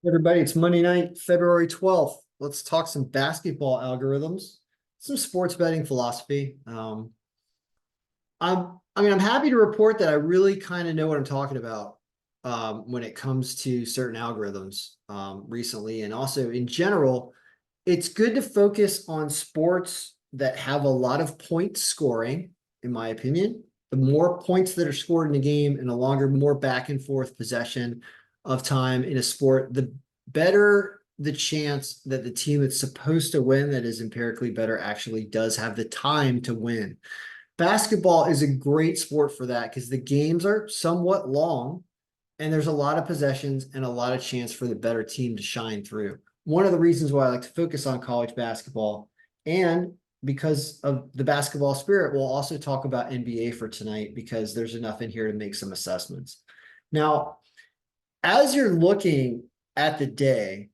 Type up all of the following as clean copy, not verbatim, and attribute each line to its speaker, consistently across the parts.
Speaker 1: Everybody, it's Monday night, February 12th. Let's talk some basketball algorithms, some sports betting philosophy. I'm happy to report that I really kind of know what I'm talking about when it comes to certain algorithms recently. And also in general, it's good to focus on sports that have a lot of point scoring, in my opinion. The more points that are scored in a game and a longer, more back and forth possession of time in a sport, the better the chance that the team that's supposed to win, that is empirically better, actually does have the time to win. Basketball is a great sport for that because the games are somewhat long and there's a lot of possessions and a lot of chance for the better team to shine through. One of the reasons why I like to focus on college basketball, and because of the basketball spirit, we'll also talk about NBA for tonight because there's enough in here to make some assessments. Now, as you're looking at the day,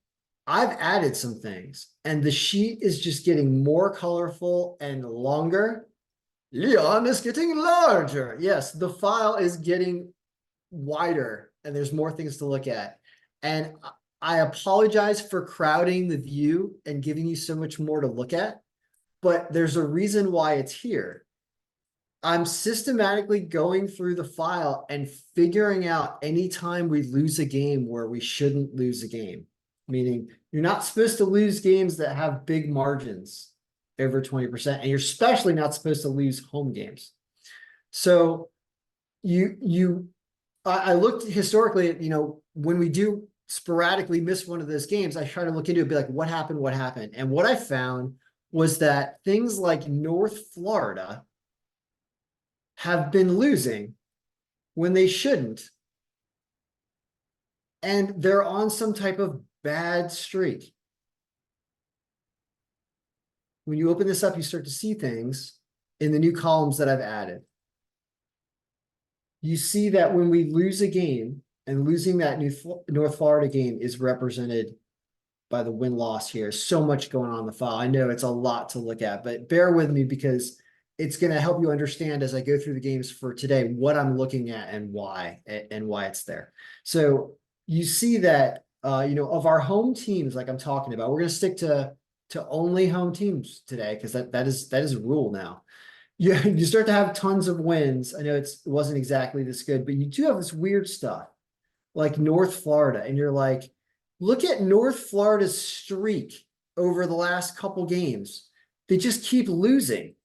Speaker 1: I've added some things and the sheet is just getting more colorful and longer. Leon is getting larger. Yes, the file is getting wider and there's more things to look at. And I apologize for crowding the view and giving you so much more to look at, but there's a reason why it's here. I'm systematically going through the file and figuring out anytime we lose a game where we shouldn't lose a game. Meaning you're not supposed to lose games that have big margins over 20%, and you're especially not supposed to lose home games. So I looked historically at, when we do sporadically miss one of those games, I try to look into it, be like, what happened? What happened? And what I found was that things like North Florida have been losing when they shouldn't. And they're on some type of bad streak. When you open this up, you start to see things in the new columns that I've added. You see that when we lose a game, and losing that North Florida game is represented by the win-loss here. So much going on in the file. I know it's a lot to look at, but bear with me because it's going to help you understand as I go through the games for today, what I'm looking at and why it's there. So you see that, of our home teams, like I'm talking about, we're going to stick to only home teams today because that is a rule now. You start to have tons of wins. I know it wasn't exactly this good, but you do have this weird stuff like North Florida, and you're like, look at North Florida's streak over the last couple games. They just keep losing.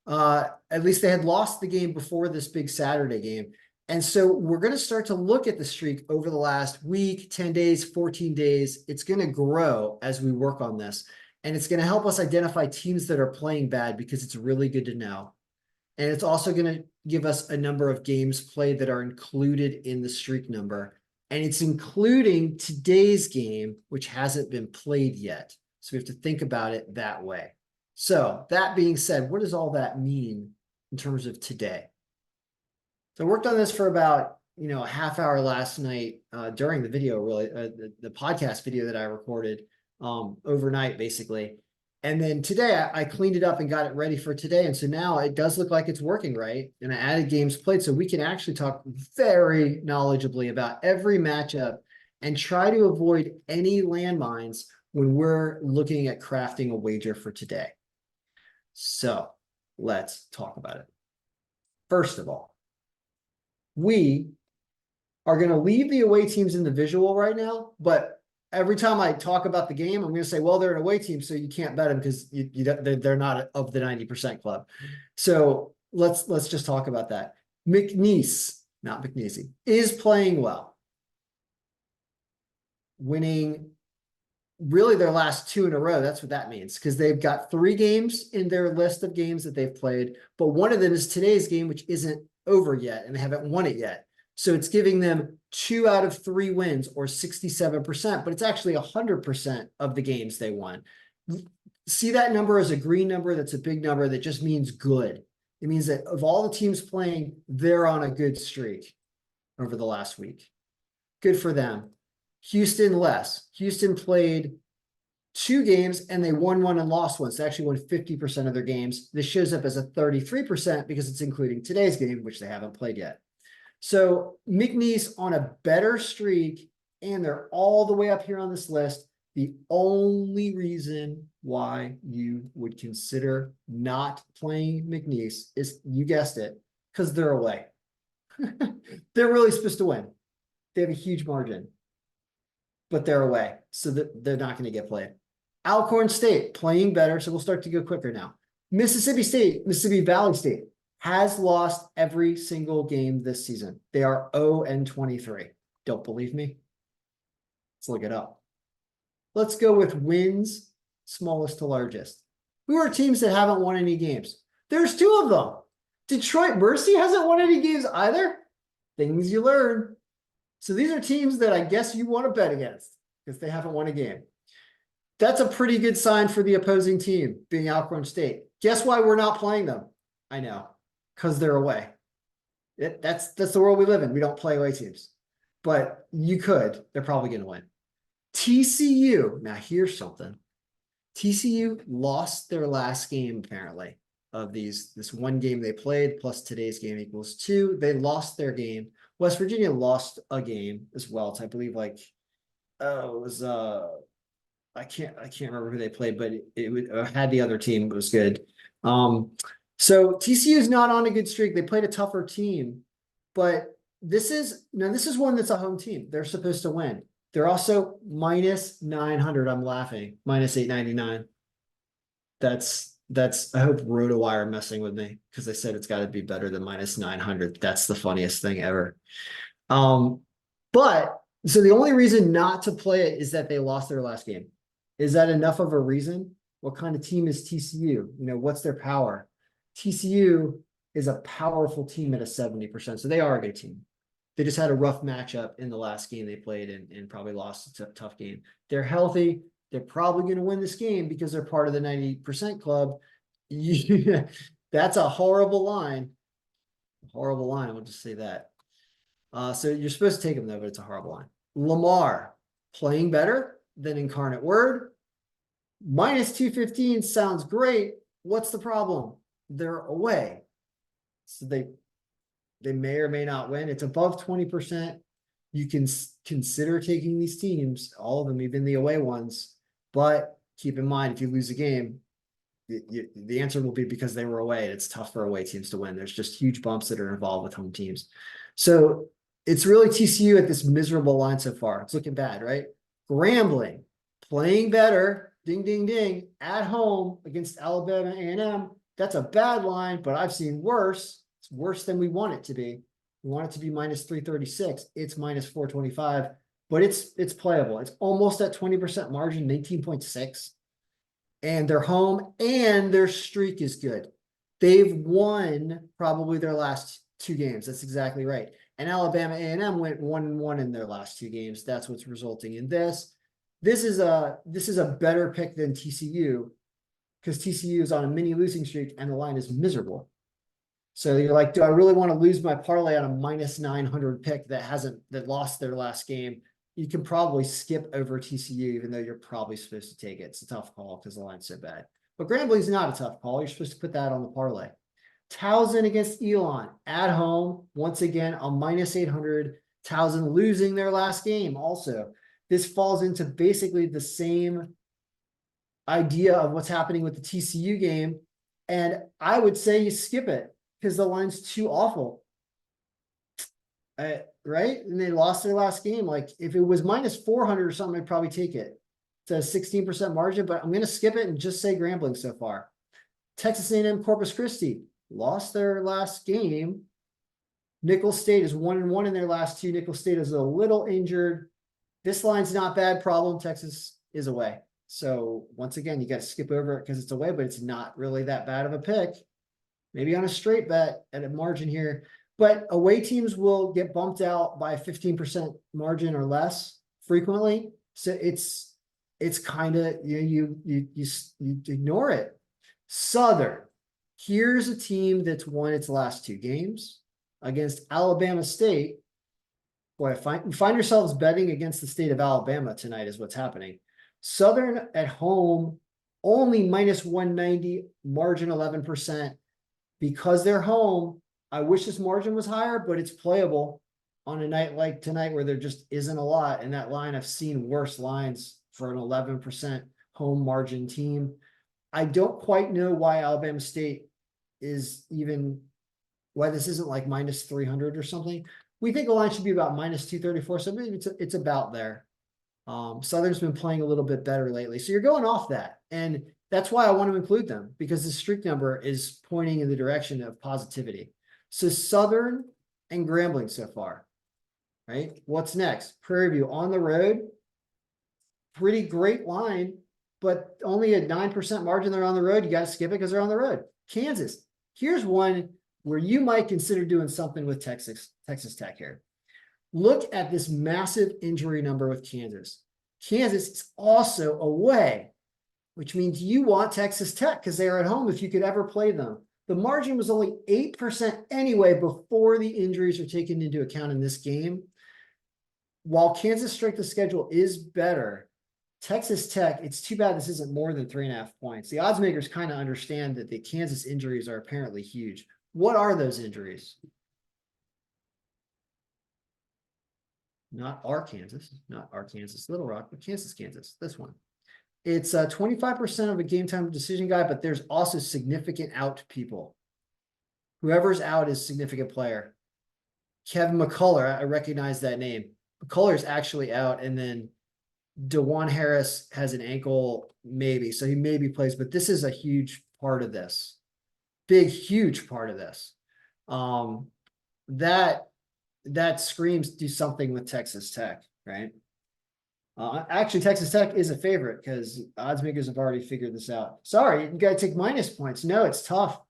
Speaker 1: At least they had lost the game before this big Saturday game. And so we're going to start to look at the streak over the last week, 10 days, 14 days. It's going to grow as we work on this. And it's going to help us identify teams that are playing bad because it's really good to know. And it's also going to give us a number of games played that are included in the streak number. And it's including today's game, which hasn't been played yet. So we have to think about it that way. So that being said, what does all that mean in terms of today? So I worked on this for about, a half hour last night during the video, really, the podcast video that I recorded overnight, basically. And then today I cleaned it up and got it ready for today. And so now it does look like it's working right. And I added games played so we can actually talk very knowledgeably about every matchup and try to avoid any landmines when we're looking at crafting a wager for today. So let's talk about it. First of all, we are going to leave the away teams in the visual right now, but every time I talk about the game, I'm going to say, well, they're an away team, so you can't bet them because they're not of the 90% club. So let's just talk about that. Not McNeese, is playing well, winning really their last two in a row. That's what that means because they've got 3 games in their list of games that they've played, but one of them is today's game, which isn't over yet, and they haven't won it yet. So it's giving them 2 out of 3 wins or 67%, but it's actually 100% of the games they won. See that number as a green number? That's a big number that just means good. It means that of all the teams playing, they're on a good streak over the last week. Good for them. Houston less. Houston played 2 games and they won 1 and lost 1. So they actually won 50% of their games. This shows up as a 33% because it's including today's game, which they haven't played yet. So McNeese on a better streak and they're all the way up here on this list. The only reason why you would consider not playing McNeese is, you guessed it, because they're away. They're really supposed to win. They have a huge margin, but they're away, so that they're not going to get played. Alcorn State playing better, so we'll start to go quicker now. Mississippi State, Mississippi Valley State has lost every single game this season. They are 0-23. Don't believe me? Let's look it up. Let's go with wins, smallest to largest. Who are teams that haven't won any games? There's two of them. Detroit Mercy hasn't won any games either. Things you learn. So these are teams that I guess you want to bet against because they haven't won a game. That's a pretty good sign for the opposing team, being Alcorn State. Guess why we're not playing them? I know, because they're away. That's the world we live in. We don't play away teams. But you could. They're probably going to win. TCU. Now here's something. TCU lost their last game, apparently, of this one game they played, plus today's game equals 2. They lost their game. West Virginia lost a game as well. I believe it was I can't remember who they played, but it had the other team. It was good. So TCU is not on a good streak. They played a tougher team, but this is one that's a home team. They're supposed to win. They're also minus 900. I'm laughing. Minus 899. That's I hope RotoWire messing with me because they said it's got to be better than minus 900. That's the funniest thing ever. But so the only reason not to play it is that they lost their last game. Is that enough of a reason? What kind of team is TCU? What's their power? TCU is a powerful team at a 70%. So they are a good team. They just had a rough matchup in the last game they played and probably lost a tough game. They're healthy. They're probably going to win this game because they're part of the 90% club. That's a horrible line. Horrible line. I will just say that. So you're supposed to take them though, but it's a horrible line. Lamar playing better than Incarnate Word. Minus 215 sounds great. What's the problem? They're away. So they may or may not win. It's above 20%. You can consider taking these teams, all of them, even the away ones. But keep in mind, if you lose a game, the answer will be because they were away. It's tough for away teams to win. There's just huge bumps that are involved with home teams. So it's really TCU at this miserable line so far. It's looking bad, right? Grambling, playing better, ding, ding, ding, at home against Alabama A&M. That's a bad line, but I've seen worse. It's worse than we want it to be. We want it to be minus 336. It's minus 425, but it's playable. It's almost at 20% margin, 18.6. And they're home and their streak is good. They've won probably their last 2 games. That's exactly right. And Alabama A&M went 1-1 in their last 2 games. That's what's resulting in this. This is a better pick than TCU because TCU is on a mini losing streak and the line is miserable. So you're like, do I really want to lose my parlay on a minus 900 pick that lost their last game? You can probably skip over TCU, even though you're probably supposed to take it. It's a tough call because the line's so bad. But Grambling's not a tough call. You're supposed to put that on the parlay. Towson against Elon at home. Once again, a minus 800. Towson losing their last game also. This falls into basically the same idea of what's happening with the TCU game. And I would say you skip it because the line's too awful. Right? And they lost their last game. Like if it was minus 400 or something, I'd probably take it. It's a 16% margin, but I'm going to skip it and just say Grambling so far. Texas A&M Corpus Christi lost their last game. Nicholls State is 1-1 in their last 2. Nicholls State is a little injured. This line's not bad. Problem, Texas is away. So once again, you got to skip over it because it's away, but it's not really that bad of a pick. Maybe on a straight bet at a margin here. But away teams will get bumped out by a 15% margin or less frequently. So it's kind of, you ignore it. Southern, here's a team that's won its last 2 games against Alabama State. Boy, find yourselves betting against the state of Alabama tonight is what's happening. Southern at home, only minus 190, margin 11%. Because they're home, I wish this margin was higher, but it's playable. on a night like tonight where there just isn't a lot in that line. I've seen worse lines for an 11% home margin team. I don't quite know why Alabama State is even, why this isn't like minus 300 or something. We think the line should be about minus 234. So maybe it's about there. Southern's been playing a little bit better lately. So you're going off that. And that's why I want to include them, because the streak number is pointing in the direction of positivity. So Southern and Grambling so far, right? What's next? Prairie View on the road. Pretty great line, but only a 9% margin. They're on the road. You got to skip it because they're on the road. Kansas. Here's one where you might consider doing something with Texas Tech here. Look at this massive injury number with Kansas. Kansas is also away, which means you want Texas Tech because they are at home if you could ever play them. The margin was only 8% anyway before the injuries are taken into account in this game. While Kansas' strength of schedule is better, Texas Tech, it's too bad this isn't more than 3.5 points. The odds makers kind of understand that the Kansas injuries are apparently huge. What are those injuries? Not our Kansas Little Rock, but Kansas, this one. It's 25% of a game time decision guy, but there's also significant out people. Whoever's out is significant player. Kevin McCullough, I recognize that name. McCullough's actually out, and then DeJuan Harris has an ankle, maybe, so he maybe plays, but this is a huge part of this. Big, huge part of this. That screams do something with Texas Tech, right? Actually, Texas Tech is a favorite because odds makers have already figured this out. Sorry, you got to take minus points. No, it's tough.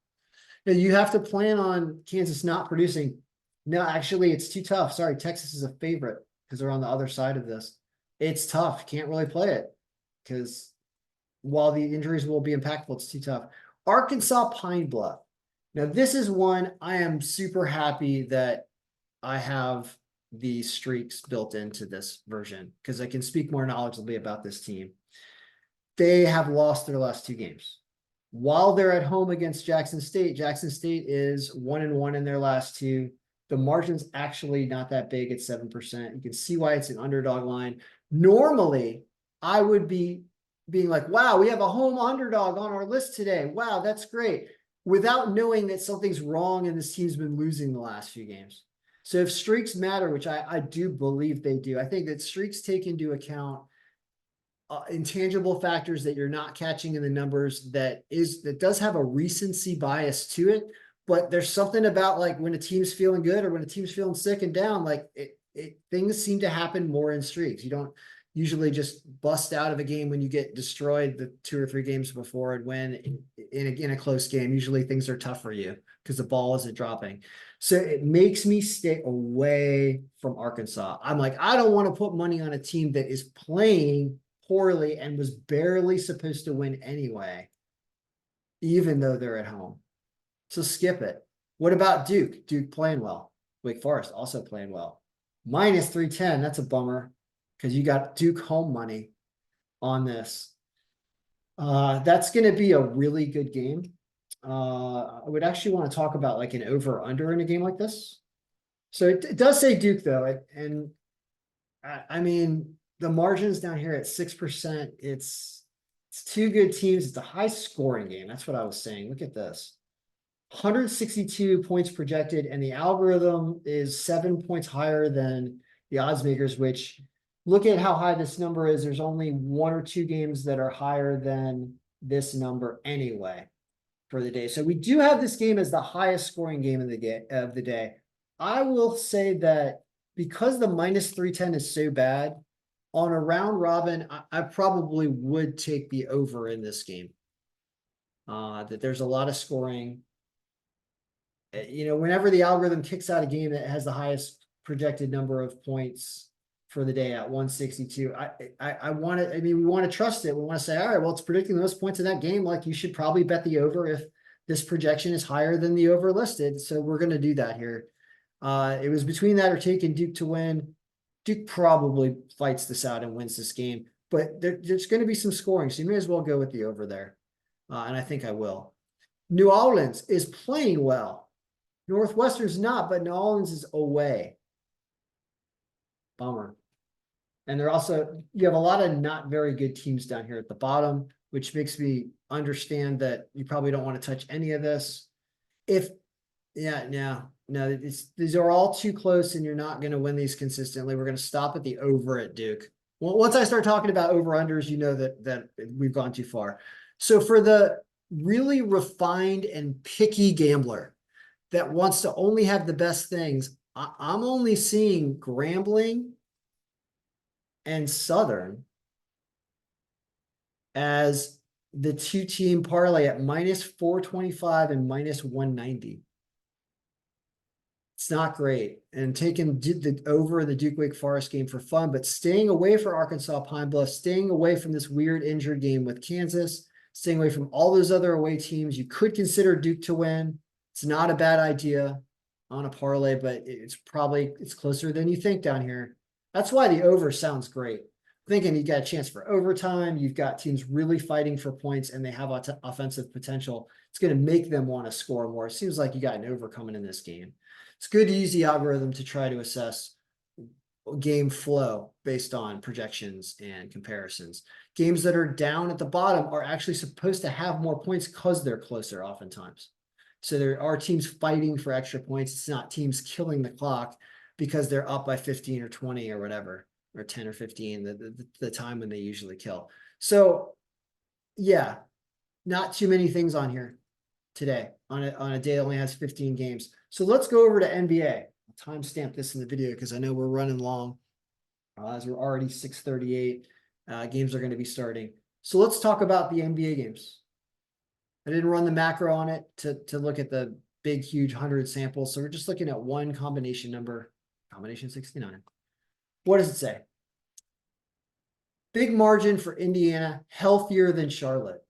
Speaker 1: You have to plan on Kansas not producing. No, actually, it's too tough. Sorry, Texas is a favorite because they're on the other side of this. It's tough. Can't really play it because while the injuries will be impactful, it's too tough. Arkansas Pine Bluff. Now, this is one I am super happy that I have the streaks built into this version because I can speak more knowledgeably about this team. They have lost their last 2 games. While they're at home against Jackson State is 1-1 in their last 2. The margin's actually not that big at 7%. You can see why it's an underdog line. Normally, I would be being like, wow, we have a home underdog on our list today. Wow, that's great. Without knowing that something's wrong and this team's been losing the last few games. So if streaks matter, which I do believe they do, I think that streaks take into account intangible factors that you're not catching in the numbers that does have a recency bias to it. But there's something about like when a team's feeling good or when a team's feeling sick and down, like things seem to happen more in streaks. You don't usually just bust out of a game when you get destroyed the 2 or 3 games before and win in a close game. Usually things are tough for you because the ball isn't dropping. So it makes me stay away from Arkansas. I'm like, I don't want to put money on a team that is playing poorly and was barely supposed to win anyway, even though they're at home. So skip it. What about Duke? Duke playing well. Wake Forest also playing well. Minus 310. That's a bummer because you got Duke home money on this. That's going to be a really good game. I would actually want to talk about like an over under in a game like this. So it does say Duke though. And I mean, the margins down here at 6%, it's 2 good teams. It's a high scoring game. That's what I was saying. Look at this. 162 points projected, and the algorithm is 7 points higher than the odds makers, which look at how high this number is. There's only 1 or 2 games that are higher than this number anyway for the day. So we do have this game as the highest scoring game of the day. I will say that because the minus 310 is so bad, on a round robin, I probably would take the over in this game. That there's a lot of scoring. Whenever the algorithm kicks out a game that has the highest projected number of points for the day at 162, we want to trust it. We want to say, all right, well, it's predicting the most points in that game. Like you should probably bet the over if this projection is higher than the over listed. So we're going to do that here. It was between that or taking Duke to win. Duke probably fights this out and wins this game, but there's going to be some scoring. So you may as well go with the over there. And I think I will. New Orleans is playing well. Northwestern's not, but New Orleans is away. Bummer. And they're also, you have a lot of not very good teams down here at the bottom, which makes me understand that you probably don't want to touch any of this. Yeah, no, these are all too close and you're not going to win these consistently. We're going to stop at the over at Duke. Well, once I start talking about over-unders, you know that we've gone too far. So for the really refined and picky gambler that wants to only have the best things, I'm only seeing Grambling and Southern as the two-team parlay at minus 425 and minus 190. It's not great. And taking the over the Duke Wake Forest game for fun, but staying away from Arkansas Pine Bluff, staying away from this weird injured game with Kansas, staying away from all those other away teams. You could consider Duke to win. It's not a bad idea on a parlay, but it's closer than you think down here. That's why the over sounds great. Thinking you got a chance for overtime, you've got teams really fighting for points and they have offensive potential. It's going to make them want to score more. It seems like you got an over coming in this game. It's good to use the algorithm to try to assess game flow based on projections and comparisons. Games that are down at the bottom are actually supposed to have more points because they're closer oftentimes. So there are teams fighting for extra points. It's not teams killing the clock because they're up by 15 or 20 or whatever, or 10 or 15, the time when they usually kill. So yeah, not too many things on here today on a day that only has 15 games. So let's go over to NBA. I'll timestamp this in the video because I know we're running long as we're already 6:38. Games are going to be starting. So let's talk about the NBA games. I didn't run the macro on it to look at the big, huge 100 samples. So we're just looking at one combination number, combination 69. What does it say? Big margin for Indiana, healthier than Charlotte,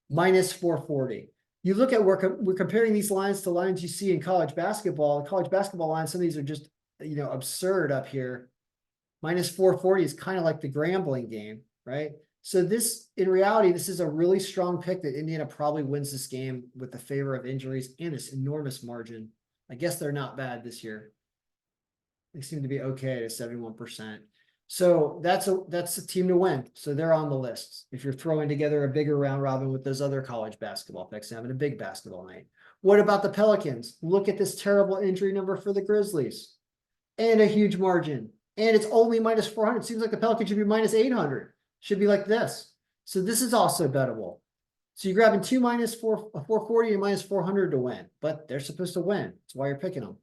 Speaker 1: minus 440. You look at we're comparing these lines to lines you see in college basketball. College basketball lines, some of these are just absurd up here. Minus 440 is kind of like the Grambling game, right? So this, in reality, this is a really strong pick that Indiana probably wins this game with the favor of injuries and this enormous margin. I guess they're not bad this year. They seem to be okay at 71%. So that's a team to win. So they're on the list. If you're throwing together a bigger round robin with those other college basketball picks and having a big basketball night. What about the Pelicans? Look at this terrible injury number for the Grizzlies and a huge margin. And it's only minus 400. Seems like the Pelicans should be minus 800. Should be like this. So this is also bettable. So you're grabbing two minus 440 and minus 400 to win, but they're supposed to win. That's why you're picking them.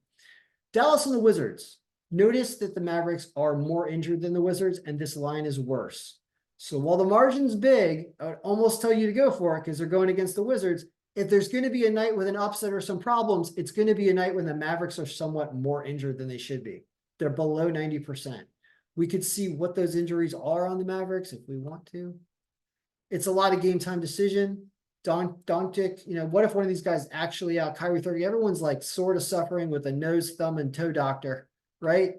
Speaker 1: Dallas and the Wizards. Notice that the Mavericks are more injured than the Wizards, and this line is worse. So while the margin's big, I would almost tell you to go for it because they're going against the Wizards. If there's going to be a night with an upset or some problems, it's going to be a night when the Mavericks are somewhat more injured than they should be. They're below 90%. We could see what those injuries are on the Mavericks if we want to. It's a lot of game time decision. Doncic, what if one of these guys actually out? Kyrie 30, everyone's like sort of suffering with a nose, thumb, and toe doctor, right?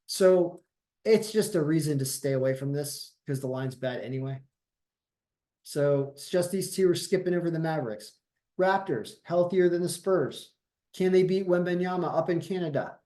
Speaker 1: So it's just a reason to stay away from this because the line's bad anyway. So it's just these two are skipping over the Mavericks. Raptors, healthier than the Spurs. Can they beat Wembanyama up in Canada?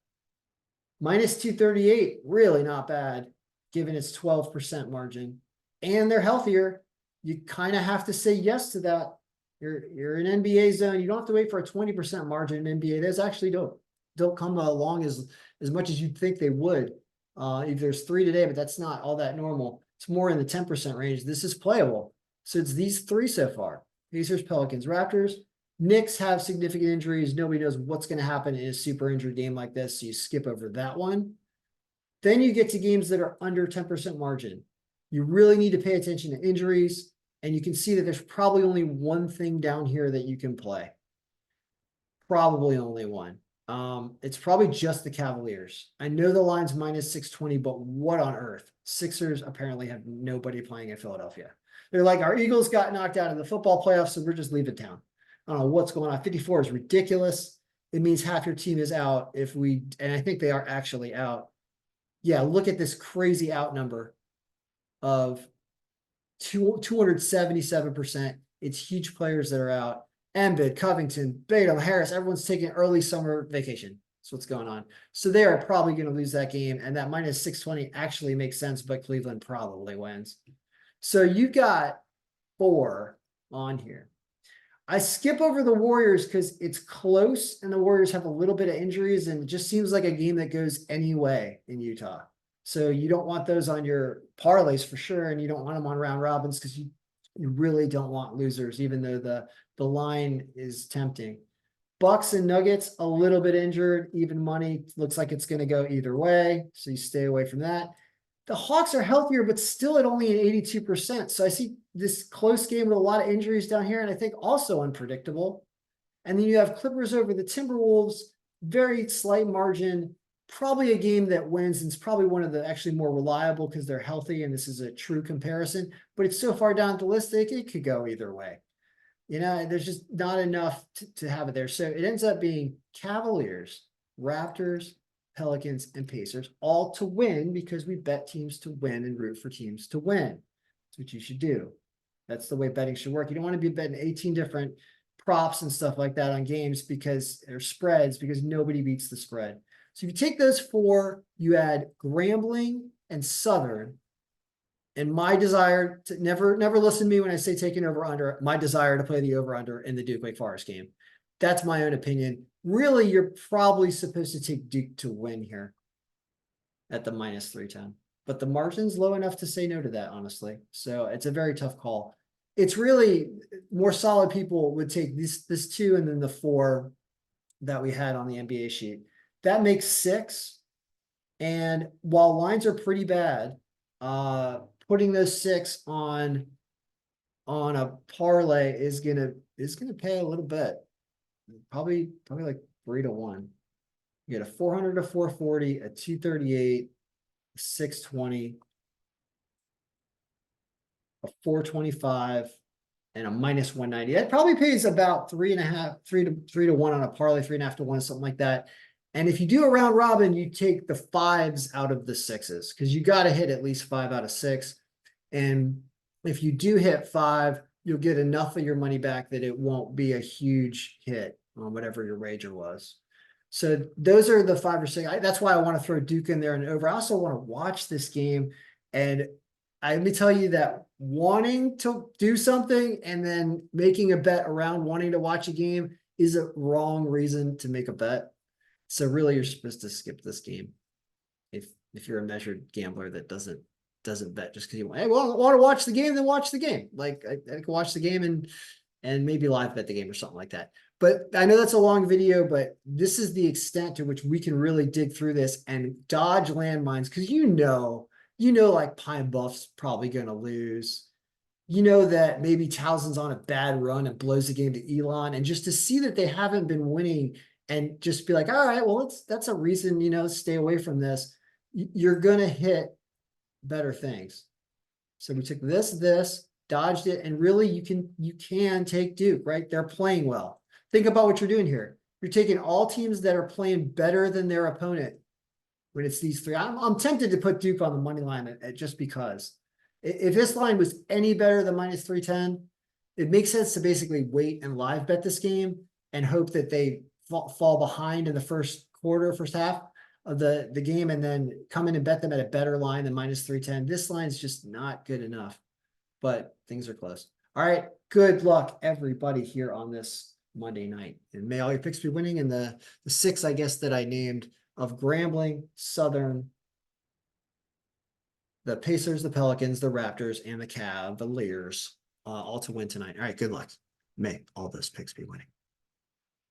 Speaker 1: Minus 238, really not bad, given its 12% margin. And they're healthier. You kind of have to say yes to that. You're in NBA zone. You don't have to wait for a 20% margin in NBA. Those actually don't come along as much as you'd think they would. If there's 3 today, but that's not all that normal. It's more in the 10% range. This is playable. So it's these 3 so far. Pacers, Pelicans, Raptors. Knicks have significant injuries. Nobody knows what's going to happen in a super injured game like this. So you skip over that one. Then you get to games that are under 10% margin. You really need to pay attention to injuries. And you can see that there's probably only one thing down here that you can play. Probably only one. It's probably just the Cavaliers. I know the line's minus 620, but what on earth? Sixers apparently have nobody playing in Philadelphia. They're like, our Eagles got knocked out of the football playoffs, so we're just leaving town. I don't know what's going on. 54 is ridiculous. It means half your team is out and I think they are actually out. Yeah, look at this crazy out number of 277%. It's huge players that are out. Embiid, Covington, Batum, Harris, everyone's taking early summer vacation. That's what's going on. So they are probably going to lose that game, and that minus 620 actually makes sense, but Cleveland probably wins. So you got 4 on here. I skip over the Warriors because it's close and the Warriors have a little bit of injuries, and it just seems like a game that goes any way in Utah. So you don't want those on your parlays for sure, and you don't want them on round robins because you really don't want losers, even though the line is tempting. Bucks and Nuggets, a little bit injured, even money. Looks like it's going to go either way, so you stay away from that. The Hawks are healthier, but still at only an 82%. So I see this close game with a lot of injuries down here, and I think also unpredictable. And then you have Clippers over the Timberwolves, very slight margin, probably a game that wins, and it's probably one of the actually more reliable because they're healthy, and this is a true comparison. But it's so far down the list that it could go either way. You know, there's just not enough to have it there. So it ends up being Cavaliers, Raptors, Pelicans, and Pacers, all to win because we bet teams to win and root for teams to win. That's what you should do. That's the way betting should work. You don't want to be betting 18 different props and stuff like that on games because they're spreads, because nobody beats the spread. So if you take those 4, you add Grambling and Southern, and my desire to never listen to me when I say taking over under, my desire to play the over under in the Duke Wake Forest game. That's my own opinion. Really, you're probably supposed to take Duke to win here at the minus 310, but the margin's low enough to say no to that, honestly. So it's a very tough call. It's really more solid people would take this 2 and then the 4 that we had on the NBA sheet. That makes 6. And while lines are pretty bad, putting those 6 on a parlay is gonna pay a little bit. Probably like 3-1. You get a 400 to 440, a 238, a 620, a 425, and a minus 190. That probably pays about 3-1 on a parlay, 3.5 to 1, something like that. And if you do a round robin, you take the 5s out of the 6s because you got to hit at least 5 out of 6. And if you do hit 5, you'll get enough of your money back that it won't be a huge hit on whatever your wager was. So those are the 5 or 6. That's why I want to throw Duke in there and over. I also want to watch this game. And let me tell you that wanting to do something and then making a bet around wanting to watch a game is a wrong reason to make a bet. So really, you're supposed to skip this game if you're a measured gambler that doesn't bet just because you want. Hey, well, want to watch the game, then watch the game. Like I can watch the game and maybe live bet the game or something like that. But I know that's a long video, but this is the extent to which we can really dig through this and dodge landmines because you know, like Pine Bluff's probably going to lose. You know that maybe Towson's on a bad run and blows the game to Elon, and just to see that they haven't been winning and just be like, all right, well, that's a reason, stay away from this. You're going to hit better things. So we took this, dodged it, and really you can take Duke, right? They're playing well. Think about what you're doing here. You're taking all teams that are playing better than their opponent when it's these 3. I'm tempted to put Duke on the money line just because. If this line was any better than minus 310, it makes sense to basically wait and live bet this game and hope that they fall behind in the first half of the game and then come in and bet them at a better line than minus 310. This line is just not good enough, but things are close. All right. Good luck, everybody, here on this Monday night. And may all your picks be winning. And the 6, I guess, that I named of Grambling, Southern, the Pacers, the Pelicans, the Raptors, and the Cavaliers, all to win tonight. All right. Good luck. May all those picks be winning.